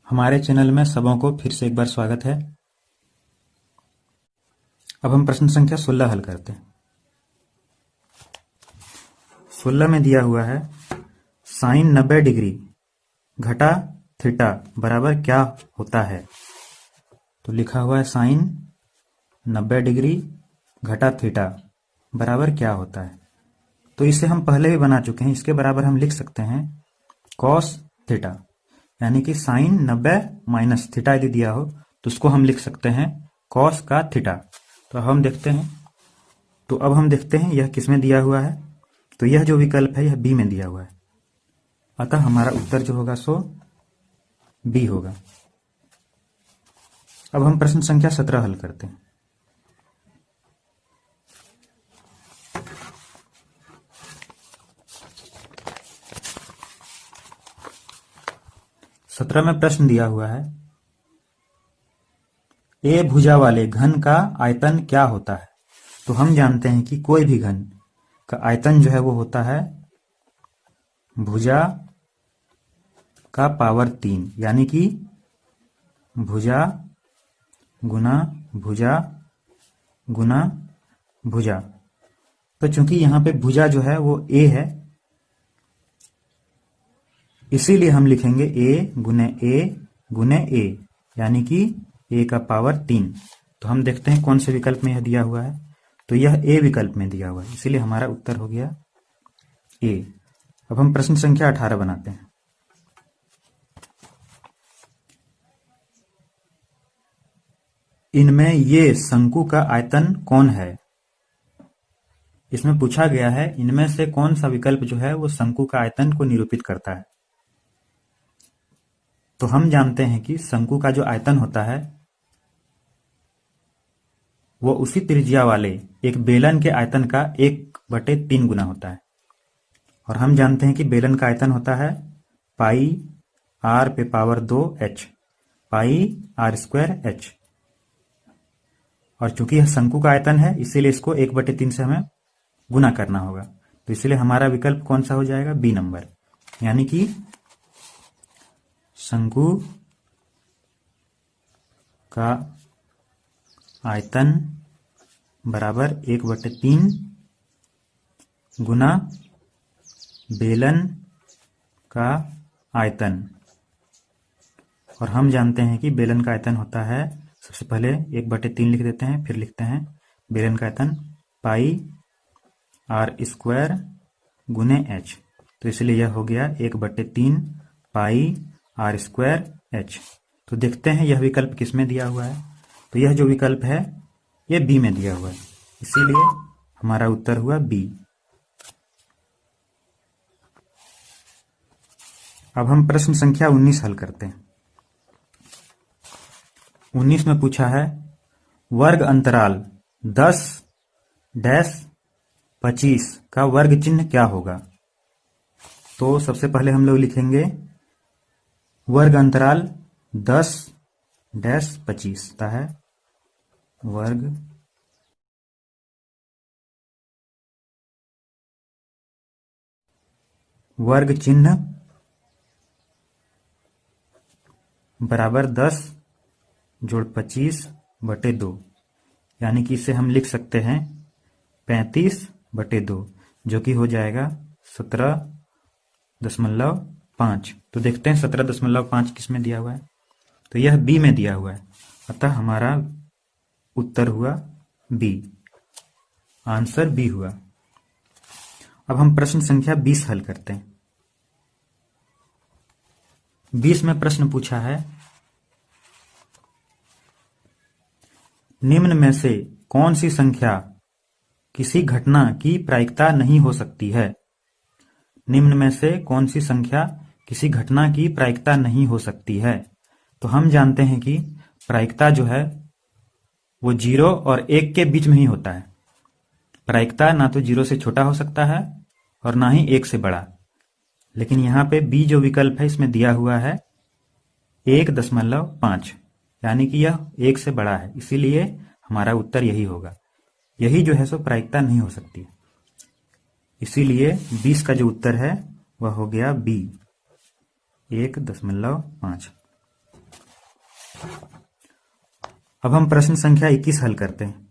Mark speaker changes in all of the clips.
Speaker 1: हमारे चैनल में सबों को फिर से एक बार स्वागत है। अब हम प्रश्न संख्या 16 हल करते हैं। 16 में दिया हुआ है साइन 90 डिग्री घटा थीटा बराबर क्या होता है। तो लिखा हुआ है साइन 90 डिग्री घटा थीटा बराबर क्या होता है। तो इसे हम पहले भी बना चुके हैं। इसके बराबर हम लिख सकते हैं कॉस थीटा, यानी कि साइन 90 माइनस थीटा यदि दिया हो तो उसको हम लिख सकते हैं कॉस का थीटा। तो अब हम देखते हैं यह किस में दिया हुआ है। तो यह जो विकल्प है यह बी में दिया हुआ है, अतः हमारा उत्तर जो होगा सो बी होगा। अब हम प्रश्न संख्या 17 हल करते हैं। सत्रह में प्रश्न दिया हुआ है ए भुजा वाले घन का आयतन क्या होता है। तो हम जानते हैं कि कोई भी घन का आयतन जो है वो होता है भुजा का पावर 3, यानी कि भुजा गुना भुजा गुना भुजा। तो चूंकि यहां पे भुजा जो है वो ए है, इसीलिए हम लिखेंगे ए गुने ए, यानी कि ए का पावर 3। तो हम देखते हैं कौन से विकल्प में यह दिया हुआ है। तो यह ए विकल्प में दिया हुआ है, इसीलिए हमारा उत्तर हो गया ए। अब हम प्रश्न संख्या 18 बनाते हैं। इनमें ये शंकु का आयतन कौन है। इसमें पूछा गया है इनमें से कौन सा विकल्प जो है वो शंकु का आयतन को निरूपित करता है। तो हम जानते हैं कि शंकु का जो आयतन होता है वो उसी त्रिज्या वाले एक बेलन के आयतन का 1/3 गुना होता है। और हम जानते हैं कि बेलन का आयतन होता है पाई आर पे power 2 h, pi R square h. और चूंकि यह शंकु का आयतन है इसीलिए इसको 1/3 से हमें गुना करना होगा। तो इसलिए हमारा विकल्प कौन सा हो जाएगा, बी नंबर, यानी कि शंकु का आयतन बराबर 1/3 गुना बेलन का आयतन। और हम जानते हैं कि बेलन का आयतन होता है, सबसे पहले 1/3 लिख देते हैं, फिर लिखते हैं बेलन का आयतन पाई आर स्क्वायर गुने एच। तो इसलिए यह हो गया 1/3 पाई आर स्क्वायर एच। तो देखते हैं यह विकल्प किस में दिया हुआ है। तो यह जो विकल्प है यह बी में दिया हुआ है, इसीलिए हमारा उत्तर हुआ बी। अब हम प्रश्न संख्या 19 हल करते हैं। 19 में पूछा है वर्ग अंतराल 10-25 का वर्ग चिन्ह क्या होगा। तो सबसे पहले हम लोग लिखेंगे वर्ग अंतराल 10-25 है वर्ग चिन्ह बराबर 10-25/2, यानी कि इसे हम लिख सकते हैं 35/2, जो कि हो जाएगा 17.5। तो देखते हैं 17.5 किस में दिया हुआ है। तो यह बी में दिया हुआ है, अतः हमारा उत्तर हुआ बी, आंसर बी हुआ। अब हम प्रश्न संख्या 20 हल करते हैं। 20 में प्रश्न पूछा है निम्न में से कौन सी संख्या किसी घटना की प्रायिकता नहीं हो सकती है। निम्न में से कौन सी संख्या किसी घटना की प्रायिकता नहीं हो सकती है। तो हम जानते हैं कि प्रायिकता जो है वो 0 और 1 के बीच में ही होता है। प्रायिकता ना तो 0 से छोटा हो सकता है और ना ही 1 से बड़ा। लेकिन यहाँ पे बी जो विकल्प है इसमें दिया हुआ है 1.5, यानी कि यह 1 से बड़ा है, इसीलिए हमारा उत्तर यही होगा। यही जो है सो प्रायिकता नहीं हो सकती, इसीलिए 20 का जो उत्तर है वह हो गया बी, 1.5। अब हम प्रश्न संख्या 21 हल करते हैं।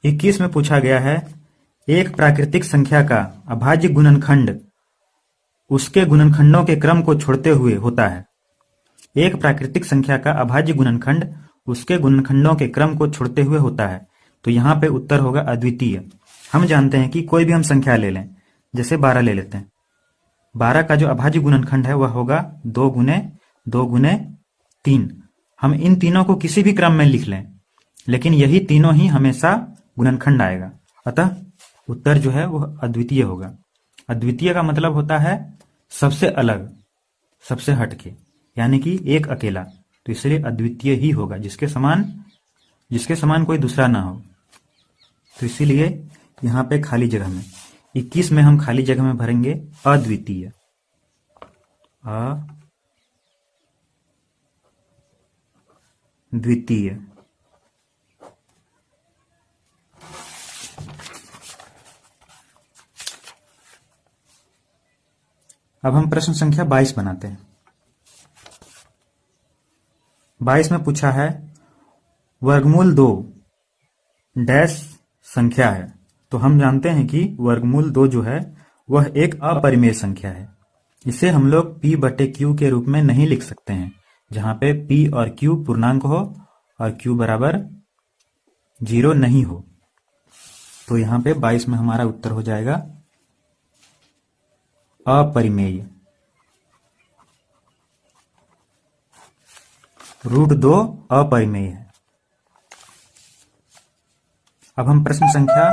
Speaker 1: इक्कीस में पूछा गया है, एक प्राकृतिक संख्या का अभाज्य गुणनखंड उसके गुणनखंडों के क्रम को छोड़ते हुए होता है। एक प्राकृतिक संख्या का अभाज्य गुणनखंड उसके गुणनखंडों के क्रम को छोड़ते हुए होता है। तो यहाँ पे उत्तर होगा अद्वितीय। हम जानते हैं कि कोई भी हम संख्या ले लें, जैसे 12 ले लेते हैं, 12 का जो अभाज्य गुणनखंड है वह होगा 2 गुने 2 गुने 3। हम इन तीनों को किसी भी क्रम में लिख लें, लेकिन यही तीनों ही हमेशा गुणनखंड आएगा। अतः उत्तर जो है वह अद्वितीय होगा। अद्वितीय का मतलब होता है सबसे अलग, सबसे हटके, यानी कि एक अकेला। तो इसलिए अद्वितीय ही होगा, जिसके समान कोई दूसरा ना हो। तो इसीलिए यहाँ पे खाली जगह में 21 में हम खाली जगह में भरेंगे अद्वितीय। अद्वितीय। अब हम प्रश्न संख्या 22 बनाते हैं। 22 में पूछा है, वर्गमूल 2 डैश संख्या है। तो हम जानते हैं कि वर्गमूल 2 जो है वह एक अपरिमेय संख्या है। इसे हम लोग p बटे q के रूप में नहीं लिख सकते हैं, जहां पे p और q पूर्णांक हो और q बराबर 0 नहीं हो। तो यहां पे 22 में हमारा उत्तर हो जाएगा अपरिमेय। √2 अपरिमेय है। अब हम प्रश्न संख्या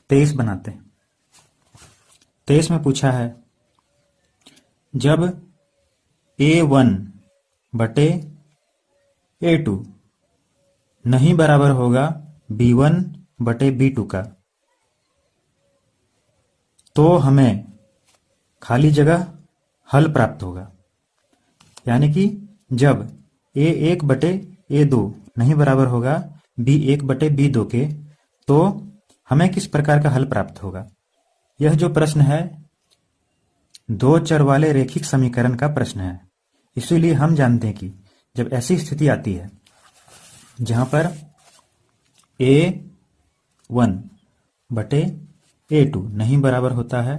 Speaker 1: 23 बनाते हैं। 23 में पूछा है, जब a1 बटे a2 नहीं बराबर होगा b1 बटे b2 का, तो हमें खाली जगह हल प्राप्त होगा। यानी कि जब a1 बटे a2 नहीं बराबर होगा b1 बटे b2 के, तो हमें किस प्रकार का हल प्राप्त होगा। यह जो प्रश्न है 2 चर वाले रेखिक समीकरण का प्रश्न है। इसीलिए हम जानते हैं कि जब ऐसी स्थिति आती है जहां पर a1 बटे a2 नहीं बराबर होता है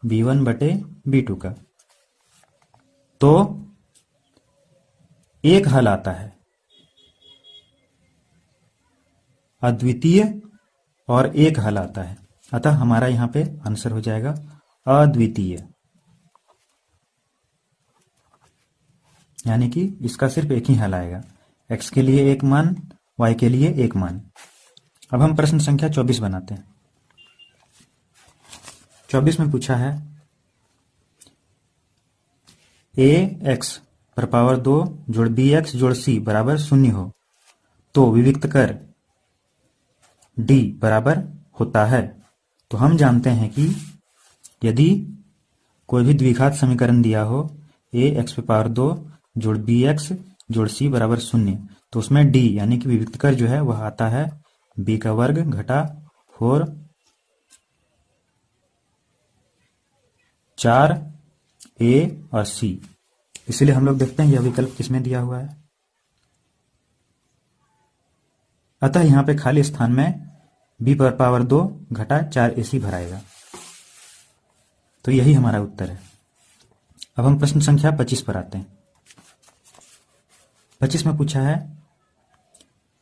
Speaker 1: b1 बटे b2 का, तो एक हल आता है अद्वितीय और एक हल आता है। अतः हमारा यहां पे आंसर हो जाएगा अद्वितीय, यानी कि इसका सिर्फ एक ही हल आएगा, x के लिए एक मान, y के लिए एक मान। अब हम प्रश्न संख्या 24 बनाते हैं। 24 में पूछा है, ax पर पावर 2 जोड़ bx जोड़ c बराबर 0 हो तो विविक्त कर d बराबर होता है। तो हम जानते हैं कि यदि कोई भी द्विघात समीकरण दिया हो ax पर पावर 2 जोड़ bx जोड़ c बराबर 0, तो उसमें d यानी कि विविक्त कर जो है वह आता है b का वर्ग घटा 4 a और c। इसलिए हम लोग देखते हैं यह विकल्प किसमें दिया हुआ है। अतः यहां पे खाली स्थान में b पर पावर 2 घटा 4ac भराएगा। तो यही हमारा उत्तर है। अब हम प्रश्न संख्या 25 पर आते हैं। 25 में पूछा है,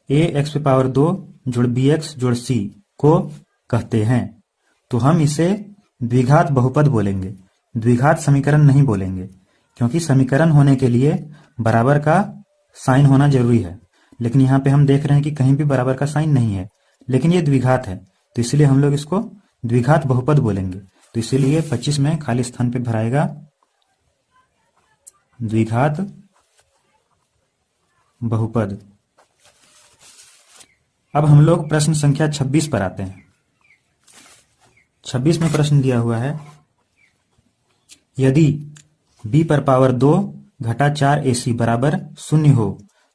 Speaker 1: ax पर पावर 2 जोड़ bx जोड़ c को कहते हैं। तो हम इसे द्विघात बहुपद बोलेंगे, द्विघात समीकरण नहीं बोलेंगे, क्योंकि समीकरण होने के लिए बराबर का साइन होना जरूरी है। लेकिन यहाँ पे हम देख रहे हैं कि कहीं भी बराबर का साइन नहीं है, लेकिन ये द्विघात है, तो इसलिए हम लोग इसको द्विघात बहुपद बोलेंगे। तो इसीलिए 25 में खाली स्थान पे भराएगा द्विघात बहुपद। अब हम लोग प्रश्न संख्या 26 पर आते हैं। 26 में प्रश्न दिया हुआ है, यदि b पर पावर 2 घटा 4ac बराबर 0 हो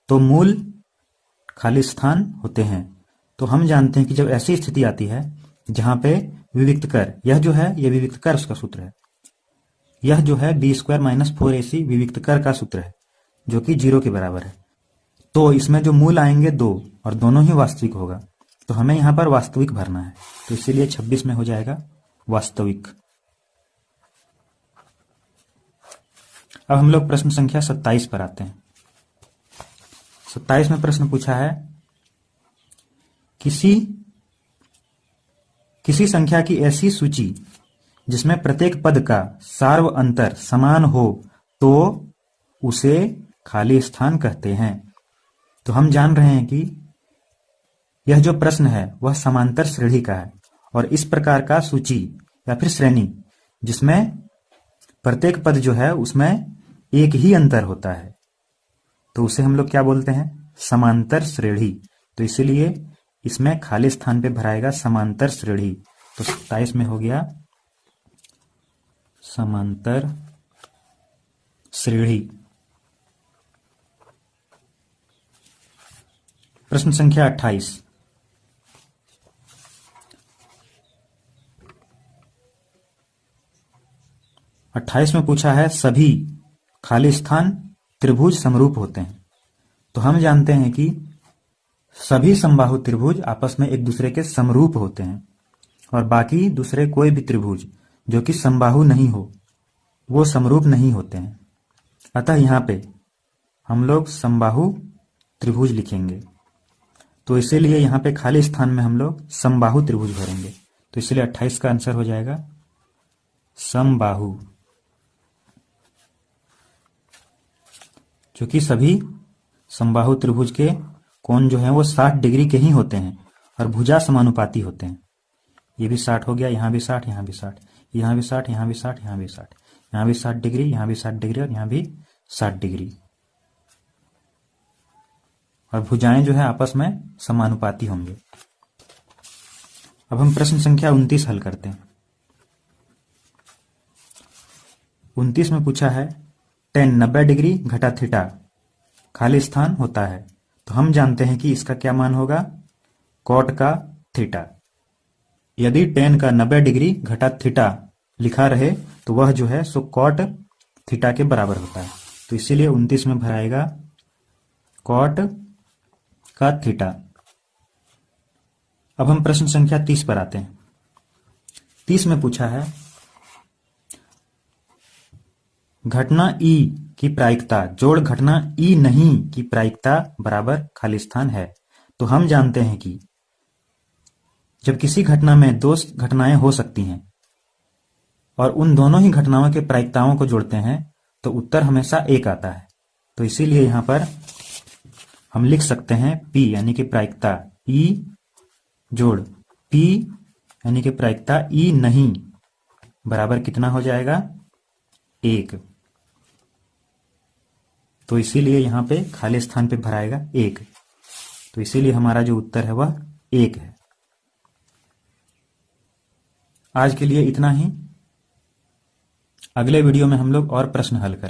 Speaker 1: तो मूल खाली स्थान होते हैं। तो हम जानते हैं कि जब ऐसी स्थिति आती है जहां पे विविक्त कर, यह जो है ये विविक्त कर उसका सूत्र है, यह जो है b² - 4ac विविक्त कर का सूत्र है जो कि 0 के बराबर है। तो इसमें जो मूल आएंगे 2 और दोनों ही वास्तविक होगा, तो हमें यहां पर वास्तविक भरना है, तो इसीलिए 26 में हो जाएगा वास्तविक। अब हम लोग प्रश्न संख्या 27 पर आते हैं। 27 में प्रश्न पूछा है किसी संख्या की ऐसी सूची जिसमें प्रत्येक पद का सार्व अंतर समान हो तो उसे खाली स्थान कहते हैं। तो हम जान रहे हैं कि यह जो प्रश्न है वह समांतर श्रेणी का है, और इस प्रकार का सूची या फिर श्रेणी जिसमें प्रत्येक पद जो है उसमें एक ही अंतर होता है, तो उसे हम लोग क्या बोलते हैं? समांतर श्रेणी। तो इसीलिए इसमें खाली स्थान पे भराएगा समांतर श्रेणी। तो 27 में हो गया समांतर श्रेणी। प्रश्न संख्या 28। में पूछा है सभी खाली स्थान त्रिभुज समरूप होते हैं। तो हम जानते हैं कि सभी समबाहु त्रिभुज आपस में एक दूसरे के समरूप होते हैं, और बाकी दूसरे कोई भी त्रिभुज जो कि समबाहु नहीं हो वो समरूप नहीं होते हैं। अतः यहां पे हम लोग समबाहु त्रिभुज लिखेंगे, तो इसीलिए यहां पे खाली स्थान में हम लोग समबाहु त्रिभुज भरेंगे। तो इसलिए 28 का आंसर हो जाएगा समबाहु, क्योंकि सभी समबाहु त्रिभुज के कोण जो है वो 60 डिग्री के ही होते हैं और भुजा समानुपाती होते हैं। ये भी 60 हो गया, यहां भी 60, यहां भी 60, यहां भी 60, यहां भी 60, यहां भी 60, यहां भी 60 डिग्री, यहां भी 60 डिग्री और यहां भी 60 डिग्री, और भुजाएं जो है आपस में समानुपाती होंगे। अब हम प्रश्न संख्या 29 हल करते हैं। 29 में पूछा है tan 90 डिग्री घटा थीटा खाली स्थान होता है। तो हम जानते हैं कि इसका क्या मान होगा? कॉट का थीटा। यदि tan का 90 डिग्री घटा थीटा लिखा रहे तो वह जो है सो कॉट थीटा के बराबर होता है। तो इसीलिए 29 में भराएगा कॉट का थीटा। अब हम प्रश्न संख्या 30 पर आते हैं। 30 में पूछा है घटना ई की प्रायिकता जोड़ घटना ई नहीं की प्रायिकता बराबर खाली स्थान है। तो हम जानते हैं कि जब किसी घटना में 2 घटनाएं हो सकती हैं और उन दोनों ही घटनाओं के प्रायिकताओं को जोड़ते हैं तो उत्तर हमेशा 1 आता है। तो इसीलिए यहां पर हम लिख सकते हैं P यानी कि प्रायिकता E जोड़ P यानी कि प्रायिकता E नहीं बराबर कितना हो जाएगा? 1। तो इसीलिए यहां पे खाली स्थान पे भराएगा 1। तो इसीलिए हमारा जो उत्तर है वह 1 है। आज के लिए इतना ही। अगले वीडियो में हम लोग और प्रश्न हल करें।